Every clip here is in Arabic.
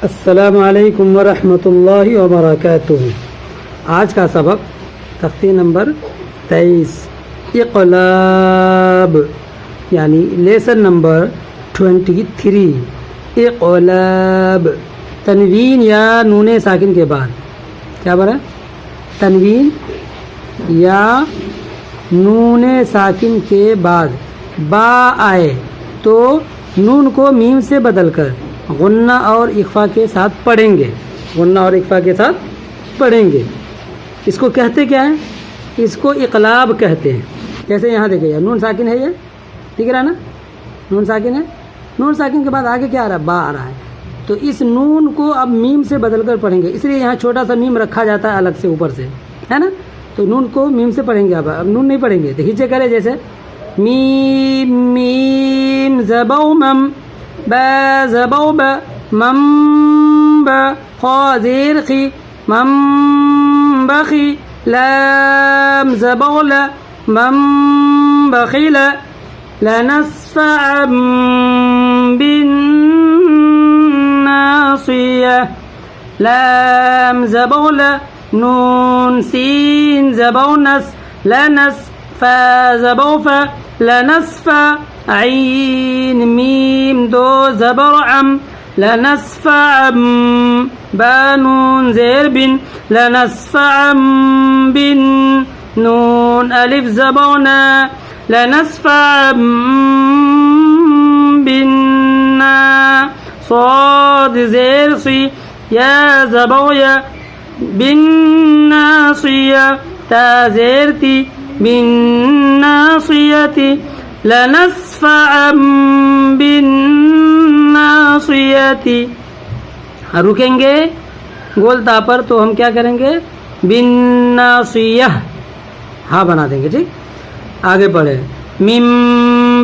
السلام علیکم ورحمۃ اللہ وبرکاتہ۔ آج کا سبق تختی نمبر 23 اقلاب یعنی لیسن نمبر 23 اقلاب۔ تنوین یا نون ساکن کے بعد کیا بڑا تنوین یا نون ساکن کے بعد با آئے تو نون کو میم سے بدل کر غنہ اور اخفا کے ساتھ پڑھیں گے، غنہ اور اخفا کے ساتھ پڑھیں گے۔ اس کو کہتے کیا ہے؟ اس کو اقلاب کہتے ہیں۔ جیسے یہاں دیکھیں نون ساکن ہے، یہ ٹھیک رہا نا، نون ساکن ہے، نون ساکن کے بعد آگے کیا آ رہا ہے؟ با آ رہا ہے، تو اس نون کو اب میم سے بدل کر پڑھیں گے، اس لیے یہاں چھوٹا سا میم رکھا جاتا ہے الگ سے اوپر سے، ہے نا، تو نون کو میم سے پڑھیں گے۔ اب نون نہیں پڑھیں گے، تو ہیچے کرے جیسے میم میم زبو مم با زبو با مم با خا زیر خی مم بخی لام زبو لا مم بخیل لنصفعا بالناصیہ لام زبو لا نون سین زبو نس لنس فا زبو فا لنصفا عین میم دو زبر عم لنصفعا بانون زیر بن لنصفعا بن نون الف زبونا لنصفعا بالنا صاد زیر صی یا زبویا بالناصیہ تا زیر تی بالناصیتی لنصفعا بالناصیتی۔ رکیں گے گول تا پر تو ہم کیا کریں گے؟ بالناصیہ ہاں بنا دیں گے، ٹھیک۔ آگے پڑھے من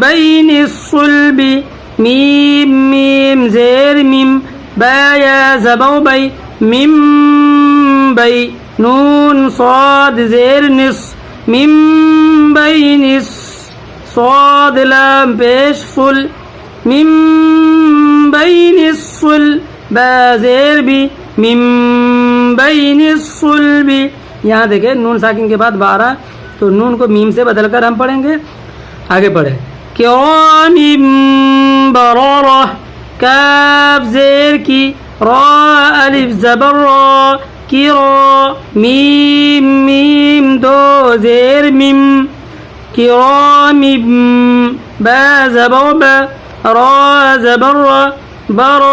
بین الصلب میم میم زیر میم با یا زبو بی مم بی نون صاد زیر نص من بین صاد لام پیش فل من بین الصل با زیر بی من بین الصلب۔ یہاں دیکھیں نون ساکن کے بعد با آ رہا، تو نون کو میم سے بدل کر ہم پڑھیں گے۔ آگے پڑھے کرام بررہ کاف زیر کی را الف زبر را کی را میم میم دو زیر میم کرام با زبر با را زبر را بر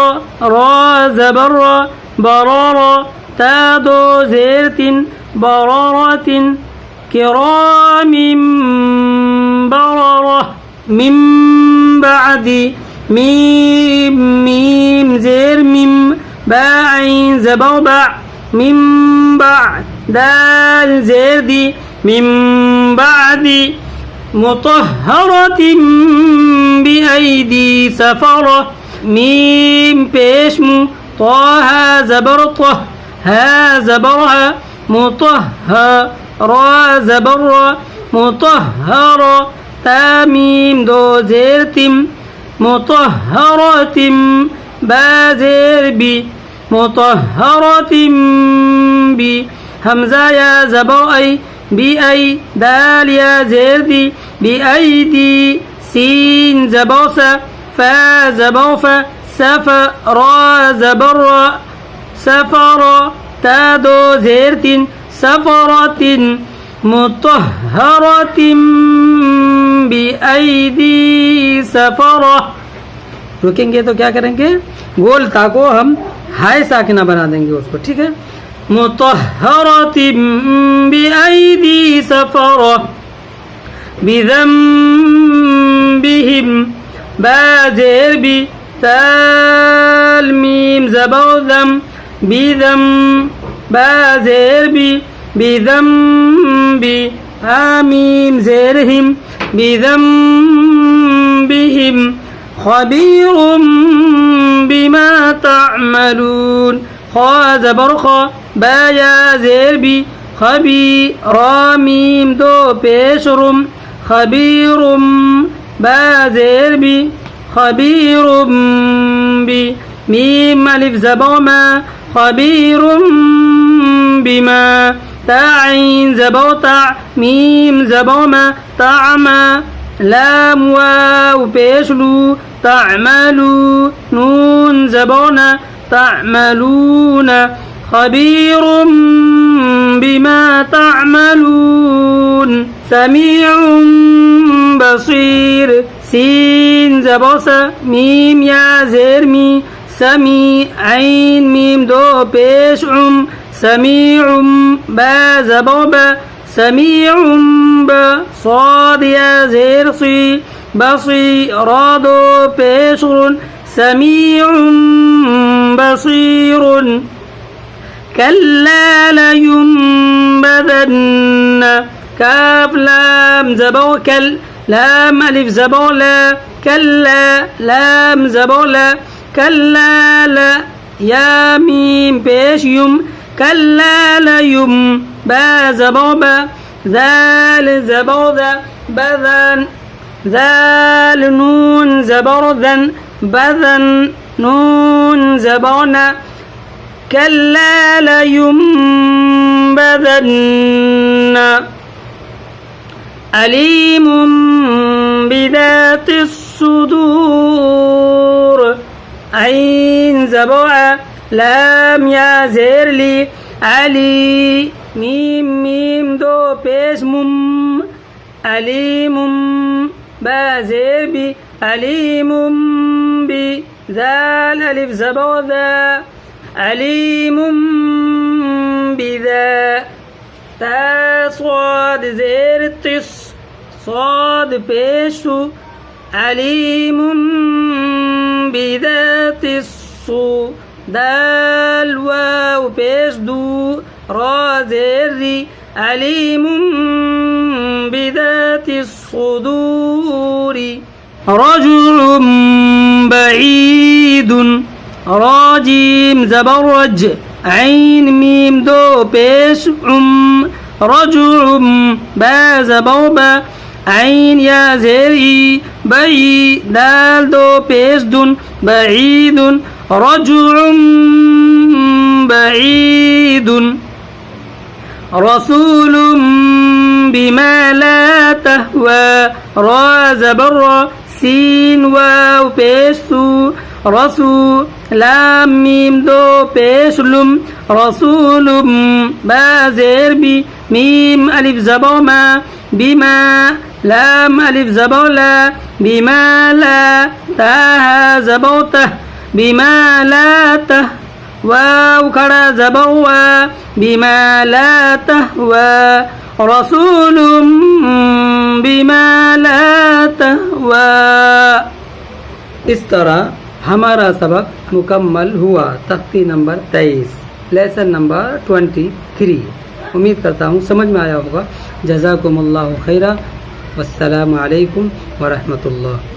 را زبر را برر تا دو زیر تن بررت کرام بررہ من بعد میم میم زیر میم با عین زبر با من بعد دال زیر دی من بعد مطہرت بأیدی سفرہ میم پیش مو طہ زبر طہ ہا زبر ہا مطہر را زبر را مطہر تا میم دو زیر تم مطہرت با زیر بی مطہرت بی حمزہ یا زبر ای بی ای دال یا زیر دی بی ای دی سین زبر سا فا زبر فا سفا را زبر را سفر تا دو زیر تن سفرت مطہرت بی ایدی سفرہ۔ رکیں گے تو کیا کریں گے؟ گول تا کو ہم ہائے ساکنہ بنا دیں گے اس کو، ٹھیک ہے۔ مطہرت بی ایدی سفرہ بذنبہم با زیر بی تال میم زبر ذم بذم با زیر بی بذنبی آمیم زیرہم بذنبہم خبیر بما تعملون خا زبر خا با یا زیر بی خبی را میم دو پیش رم خبیر با زیر بی خبیر بی ميم ألف زبر ما خبير بما تا عين زبر تع ميم زبر ما تعمى لام واو بيشلو تعملوا نون زبرنا تعملون خبير بما تعملون سميع بصير سين زبوس ميم يا زرمي سمي عين ميم دو بيش سميع با زبوبا سميع با صاد يا زرصي بصي رادو بيشر سميع بصير كلا لينبذن كاف لام زبو كل لام ألف زبو لا كلا لام زبو لا كلا لا يا ميم بيش يم كلا لا يم با زبو با ذال زبو ذا بذن ذال نون زبر ذن بذن نون زبرنا كلا لينبذن أليم بذات الصدور عين زبع لام يا زيرلي علي ميم ميم دو بيش مم أليم با زيربي أليم بي ذال ألف زبع ذا عليم بذا تا صاد زير الطس صاد بيشو عليم بذات الصو دال واو بيش دو را زيري عليم بذات الصدور رجل بعيد راجيم زبرج عين ميم دو بيش رجل با زبوبا عين يا زري بي دال دو بيش دون بعيد رجل بعيد رسول بما لا تهوى را زبر سين واو بيشو رسول لام ميم دو بيشلم رسول با زربي ميم ألف زبوما بما لام ألف زبولا بما لا تاها زبوته بما لا ته واو كرا زبوا بما لا تهوى رسول بما لا تهوى इस तरह हमारा सबक मुकम्मल हुआ। तख्ती नंबर 23 लेसन नंबर 23। उम्मीद करता हूँ समझ में आया होगा। जज़ाकुमुल्लाहु खैरा। वस्सलामु अलैकुम व रहमतुल्लाह।